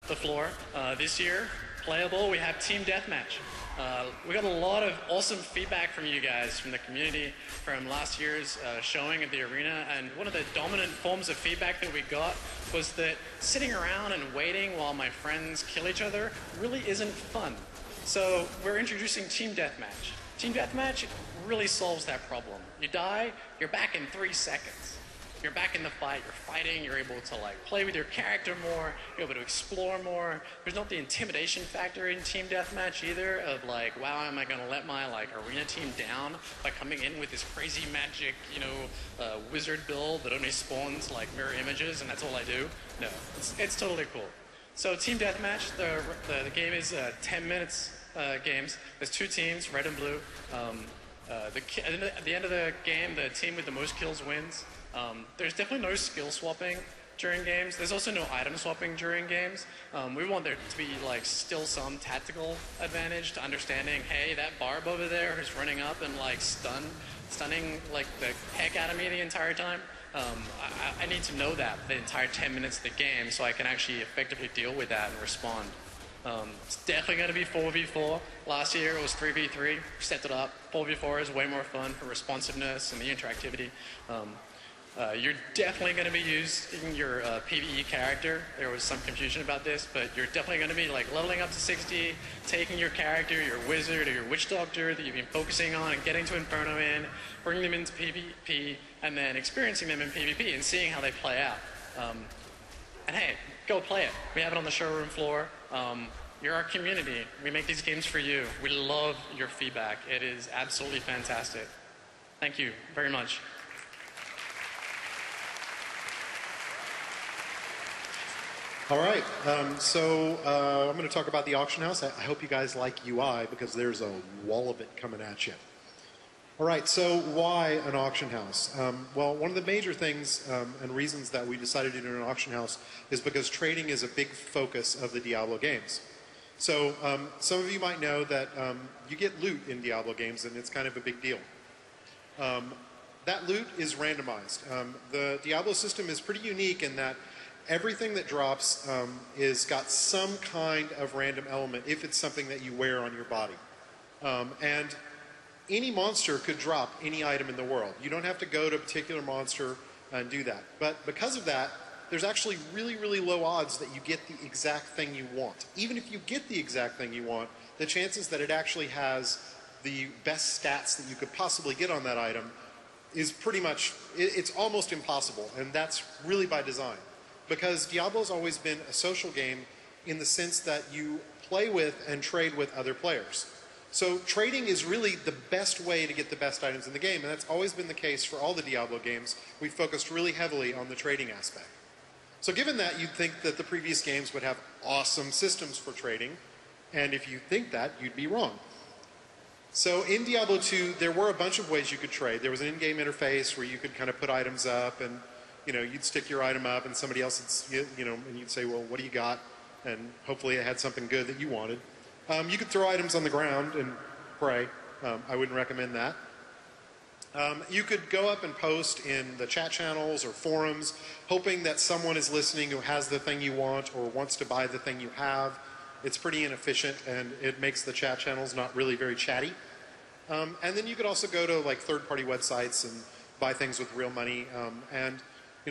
the floor. This year, playable, we have Team Deathmatch. We got a lot of awesome feedback from you guys, from the community, from last year's showing at the arena, and one of the dominant forms of feedback that we got was that sitting around and waiting while my friends kill each other really isn't fun. So we're introducing Team Deathmatch. Team Deathmatch really solves that problem. You die, you're back in 3 seconds. You're back in the fight, you're fighting, you're able to like play with your character more, you're able to explore more. There's not the intimidation factor in Team Deathmatch either of like, wow, am I gonna let my like arena team down by coming in with this crazy magic, you know, wizard build that only spawns like mirror images and that's all I do? No, it's totally cool. So Team Deathmatch, the game is 10 minutes games. There's 2 teams, red and blue. At the end of the game, the team with the most kills wins. There's definitely no skill swapping during games. There's also no item swapping during games. We want there to be like still some tactical advantage to understanding, hey, that barb over there who's running up and like stunning like the heck out of me the entire time. I need to know that the entire 10 minutes of the game so I can actually effectively deal with that and respond. It's definitely going to be 4v4. Last year it was 3v3. We stepped it up. 4v4 is way more fun for responsiveness and the interactivity. You're definitely going to be using your PvE character. There was some confusion about this, but you're definitely going to be like leveling up to 60, taking your character, your wizard or your witch doctor that you've been focusing on and getting to Inferno in, bringing them into PvP, and then experiencing them in PvP and seeing how they play out. And hey, go play it. We have it on the showroom floor. You're our community. We make these games for you. We love your feedback. It is absolutely fantastic. Thank you very much. All right, I'm going to talk about the auction house. I hope you guys like UI because there's a wall of it coming at you. All right, so why an auction house? Well, one of the major things and reasons that we decided to do an auction house is because trading is a big focus of the Diablo games. So some of you might know that you get loot in Diablo games and it's kind of a big deal. That loot is randomized. The Diablo system is pretty unique in that everything that drops is got some kind of random element if it's something that you wear on your body. And any monster could drop any item in the world. You don't have to go to a particular monster and do that. But because of that, there's actually really, really low odds that you get the exact thing you want. Even if you get the exact thing you want, the chances that it actually has the best stats that you could possibly get on that item is pretty much, it's almost impossible. And that's really by design. Because Diablo's always been a social game in the sense that you play with and trade with other players. So trading is really the best way to get the best items in the game, and that's always been the case for all the Diablo games. We've focused really heavily on the trading aspect. So given that, you'd think that the previous games would have awesome systems for trading, and if you think that, you'd be wrong. So in Diablo 2, there were a bunch of ways you could trade. There was an in-game interface where you could kind of put items up and you'd stick your item up and somebody else would, and you'd say, well, what do you got? And hopefully it had something good that you wanted. You could throw items on the ground and pray. I wouldn't recommend that. You could go up and post in the chat channels or forums, hoping that someone is listening who has the thing you want or wants to buy the thing you have. It's pretty inefficient and it makes the chat channels not really very chatty. And then you could also go to like third-party websites and buy things with real money.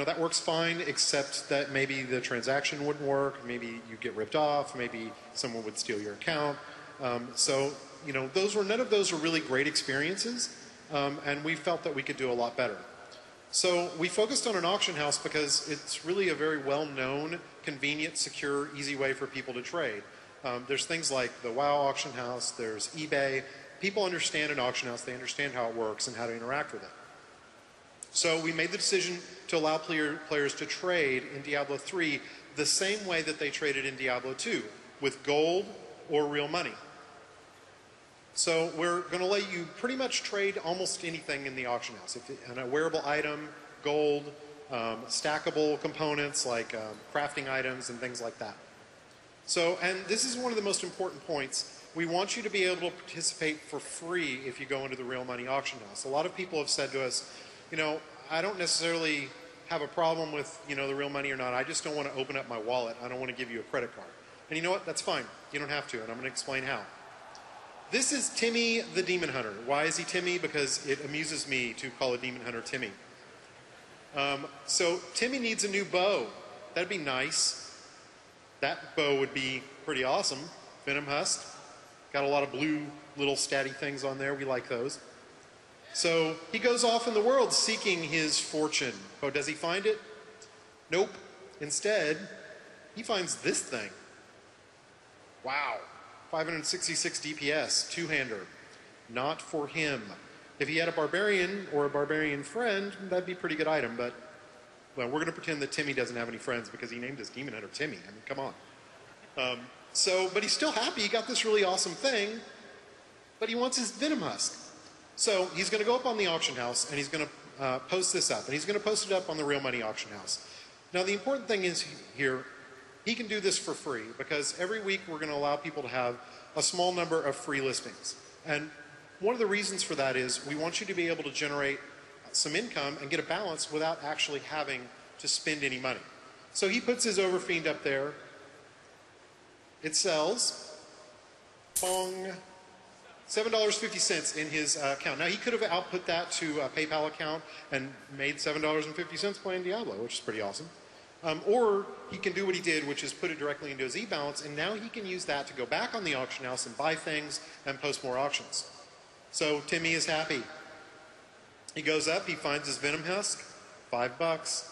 That works fine, except that maybe the transaction wouldn't work, maybe you get ripped off, maybe someone would steal your account. None of those were really great experiences, and we felt that we could do a lot better. So we focused on an auction house because it's really a very well-known, convenient, secure, easy way for people to trade. There's things like the WoW auction house, there's eBay. People understand an auction house, they understand how it works and how to interact with it. So we made the decision to allow players to trade in Diablo 3 the same way that they traded in Diablo 2, with gold or real money. So we're going to let you pretty much trade almost anything in the auction house. If a wearable item, gold, stackable components like crafting items and things like that. So, and this is one of the most important points. We want you to be able to participate for free if you go into the real money auction house. A lot of people have said to us, I don't necessarily have a problem with, the real money or not. I just don't want to open up my wallet. I don't want to give you a credit card. And you know what? That's fine. You don't have to, and I'm going to explain how. This is Timmy the Demon Hunter. Why is he Timmy? Because it amuses me to call a Demon Hunter Timmy. So Timmy needs a new bow. That'd be nice. That bow would be pretty awesome. Venom Husk. Got a lot of blue little statty things on there. We like those. So he goes off in the world seeking his fortune. Oh, does he find it? Nope. Instead, he finds this thing. Wow. 566 DPS, two-hander. Not for him. If he had a barbarian or a barbarian friend, that'd be a pretty good item, but, well, we're going to pretend that Timmy doesn't have any friends because he named his Demon Hunter Timmy. I mean, come on. But he's still happy. He got this really awesome thing, but he wants his Venom Husk. So he's going to go up on the auction house, and he's going to post this up, and he's going to post it up on the Real Money auction house. Now, the important thing is here, he can do this for free because every week we're going to allow people to have a small number of free listings. And one of the reasons for that is we want you to be able to generate some income and get a balance without actually having to spend any money. So he puts his Overfiend up there. It sells. Bong. $7.50 in his account. Now, he could have output that to a PayPal account and made $7.50 playing Diablo, which is pretty awesome. Or he can do what he did, which is put it directly into his e-balance, and now he can use that to go back on the auction house and buy things and post more auctions. So Timmy is happy. He goes up, he finds his Venom Husk, $5.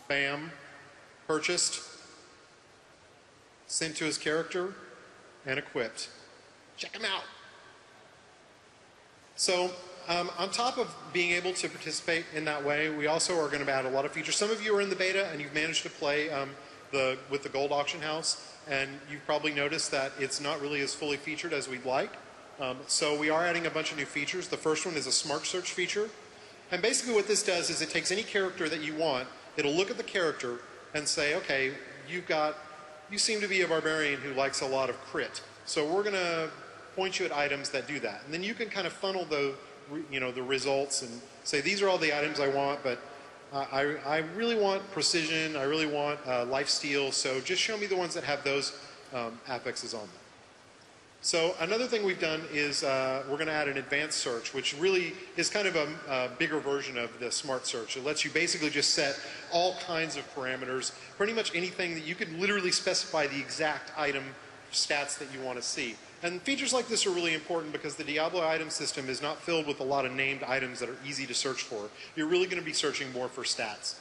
Bam. Purchased. Sent to his character, and equipped. Check him out. So on top of being able to participate in that way, we also are going to add a lot of features. Some of you are in the beta and you've managed to play with the gold auction house, and you've probably noticed that it's not really as fully featured as we'd like. So we are adding a bunch of new features. The first one is a smart search feature. And basically what this does is it takes any character that you want, it'll look at the character and say, okay, you seem to be a barbarian who likes a lot of crit. So we're going to point you at items that do that. And then you can kind of funnel the results and say, these are all the items I want, but I really want precision, I really want lifesteal, so just show me the ones that have those affixes on them. So another thing we've done is we're going to add an advanced search, which really is kind of a bigger version of the smart search. It lets you basically just set all kinds of parameters, pretty much anything that you could literally specify the exact item stats that you want to see. And features like this are really important because the Diablo item system is not filled with a lot of named items that are easy to search for. You're really going to be searching more for stats.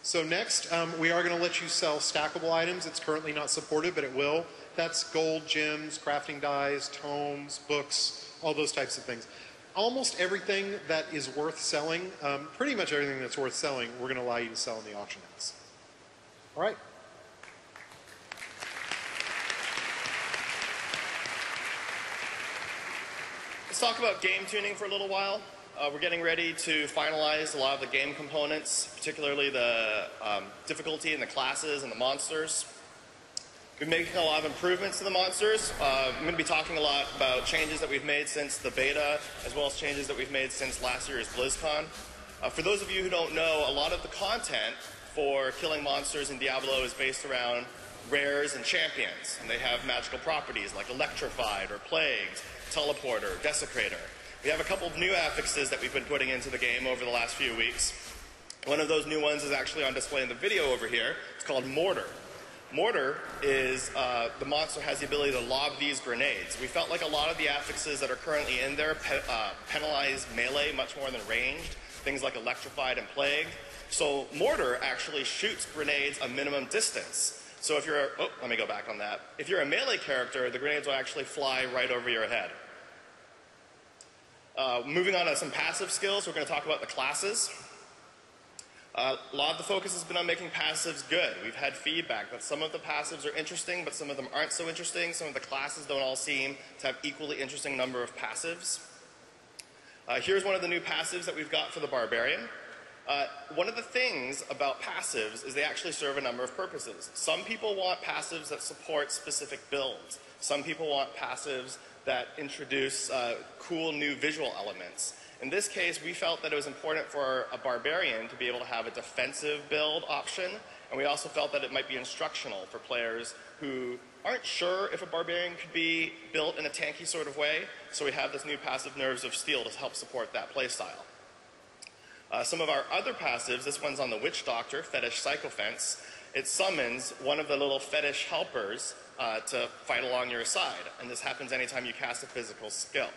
So next, we are going to let you sell stackable items. It's currently not supported, but it will. That's gold, gems, crafting dies, tomes, books, all those types of things. Almost everything that is worth selling, pretty much everything that's worth selling, we're going to allow you to sell in the auction house. All right. Let's talk about game tuning for a little while. We're getting ready to finalize a lot of the game components, particularly the difficulty in the classes and the monsters. We're making a lot of improvements to the monsters. I'm going to be talking a lot about changes that we've made since the beta, as well as changes that we've made since last year's Blizzcon. For those of you who don't know, a lot of the content for killing monsters in Diablo is based around rares and champions. And they have magical properties like Electrified or Plagued, Teleporter, Desecrator. We have a couple of new affixes that we've been putting into the game over the last few weeks. One of those new ones is actually on display in the video over here. It's called Mortar. Mortar is, the monster has the ability to lob these grenades. We felt like a lot of the affixes that are currently in there penalize melee much more than ranged, things like Electrified and Plagued. So Mortar actually shoots grenades a minimum distance. So if you're, let me go back on that. If you're a melee character, the grenades will actually fly right over your head. Moving on to some passive skills, we're going to talk about the classes. A lot of the focus has been on making passives good. We've had feedback that some of the passives are interesting, but some of them aren't so interesting. Some of the classes don't all seem to have equally interesting number of passives. Here's one of the new passives that we've got for the Barbarian. One of the things about passives is they actually serve a number of purposes. Some people want passives that support specific builds. Some people want passives that introduce cool new visual elements. In this case, we felt that it was important for a Barbarian to be able to have a defensive build option And we also felt that it might be instructional for players who aren't sure if a barbarian could be built in a tanky sort of way. So we have this new passive, Nerves of Steel, to help support that playstyle. Some of our other passives, this one's on the Witch Doctor, Fetish Sycophants. It summons one of the little fetish helpers to fight along your side. And this happens anytime you cast a physical skill.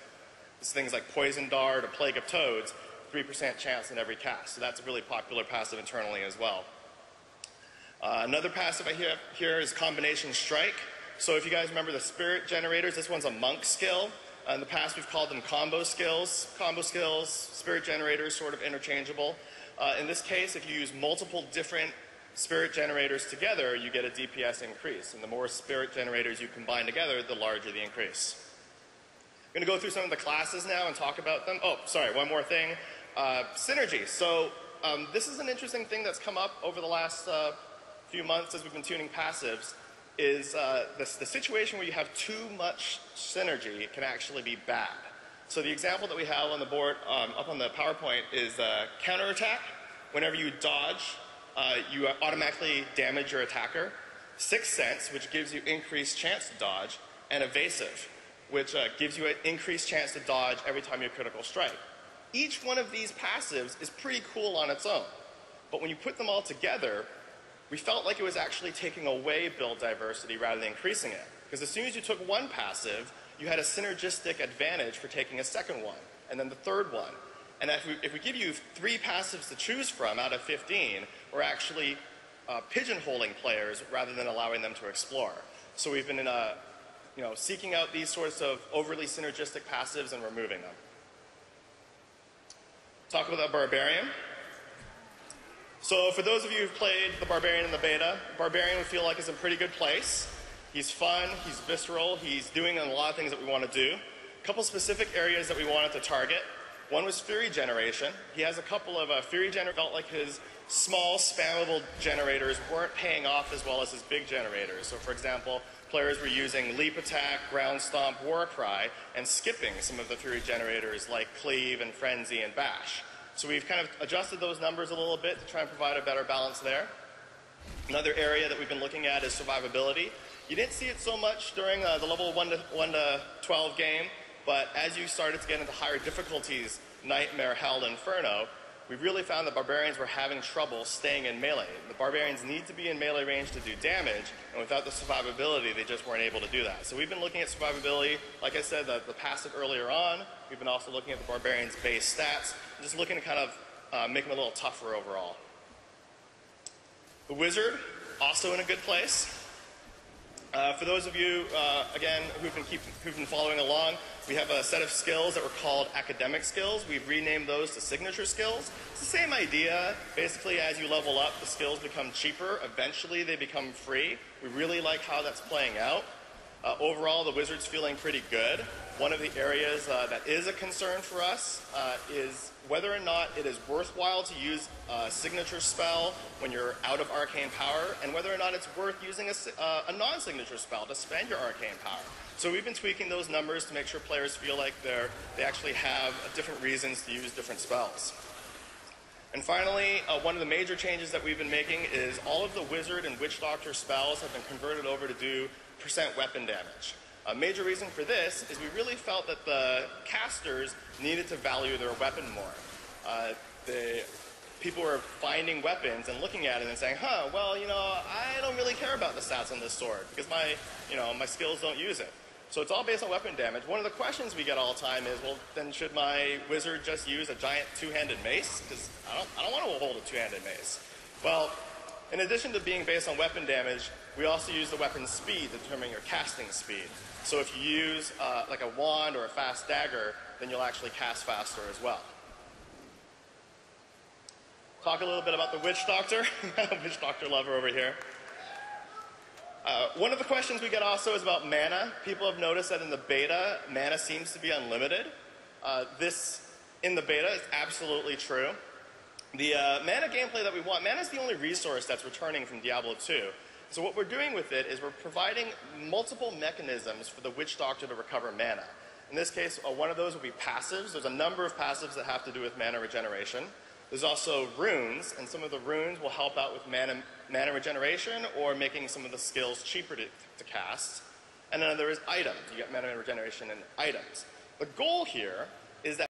It's things like Poison Dart or Plague of Toads, 3% chance in every cast. So that's a really popular passive internally as well. Another passive I have here is Combination Strike. So if you guys remember the Spirit Generators, this one's a monk skill. In the past we've called them combo skills. Combo skills, Spirit Generators, sort of interchangeable. In this case, if you use multiple different Spirit Generators together, you get a DPS increase. And the more Spirit Generators you combine together, the larger the increase. I'm going to go through some of the classes now and talk about them. Oh, sorry, one more thing. Synergy. So this is an interesting thing that's come up over the last few months as we've been tuning passives, is the situation where you have too much synergy can actually be bad. So the example that we have on the board, up on the PowerPoint, is counterattack. Whenever you dodge, you automatically damage your attacker. Sixth Sense, which gives you increased chance to dodge, and evasive, which gives you an increased chance to dodge every time you critical strike. Each one of these passives is pretty cool on its own. But when you put them all together, we felt like it was actually taking away build diversity rather than increasing it. Because as soon as you took one passive, you had a synergistic advantage for taking a second one, and then the third one. And if we give you 3 passives to choose from out of 15, we're actually pigeonholing players rather than allowing them to explore. So we've been seeking out these sorts of overly synergistic passives and removing them. Talk about the Barbarian. So for those of you who've played the Barbarian in the beta, Barbarian we feel like is in a pretty good place. He's fun, he's visceral, he's doing a lot of things that we want to do. A couple specific areas that we wanted to target. One was Fury Generation. He has a couple of Fury Generators. Felt like his small spammable generators weren't paying off as well as his big generators. So for example, players were using Leap Attack, Ground Stomp, Warcry, and skipping some of the Fury Generators like Cleave and Frenzy and Bash. So we've kind of adjusted those numbers a little bit to try and provide a better balance there. Another area that we've been looking at is survivability. You didn't see it so much during the level 1 to 12 game, but as you started to get into higher difficulties, Nightmare, Hell, Inferno, we really found that Barbarians were having trouble staying in melee. The Barbarians need to be in melee range to do damage, and without the survivability, they just weren't able to do that. So we've been looking at survivability, like I said, the passive earlier on. We've been also looking at the Barbarians' base stats, just looking to kind of make them a little tougher overall. The Wizard, also in a good place. For those of you, again, who've been following along, we have a set of skills that were called academic skills. We've renamed those to signature skills. It's the same idea. Basically, as you level up, the skills become cheaper. Eventually, they become free. We really like how that's playing out. Overall, the Wizard's feeling pretty good. One of the areas that is a concern for us is whether or not it is worthwhile to use a signature spell when you're out of arcane power, and whether or not it's worth using a non-signature spell to spend your arcane power. So we've been tweaking those numbers to make sure players feel like they actually have different reasons to use different spells. And finally, one of the major changes that we've been making is all of the Wizard and Witch Doctor spells have been converted over to do % weapon damage. A major reason for this is we really felt that the casters needed to value their weapon more. The people were finding weapons and looking at it and saying, well, I don't really care about the stats on this sword because my skills don't use it. So it's all based on weapon damage. One of the questions we get all the time is, well, then should my wizard just use a giant two-handed mace? Because I don't want to hold a two-handed mace. Well, in addition to being based on weapon damage, we also use the weapon's speed to determine your casting speed. So if you use like a wand or a fast dagger, then you'll actually cast faster as well. Talk a little bit about the Witch Doctor. Witch Doctor lover over here. One of the questions we get also is about mana. People have noticed that in the beta, mana seems to be unlimited. This, in the beta, is absolutely true. The mana gameplay that we want, mana is the only resource that's returning from Diablo 2. So what we're doing with it is we're providing multiple mechanisms for the Witch Doctor to recover mana. In this case, one of those will be passives. There's a number of passives that have to do with mana regeneration. There's also runes, and some of the runes will help out with mana regeneration or making some of the skills cheaper to cast. And then there is items. You get mana regeneration and items. The goal here is that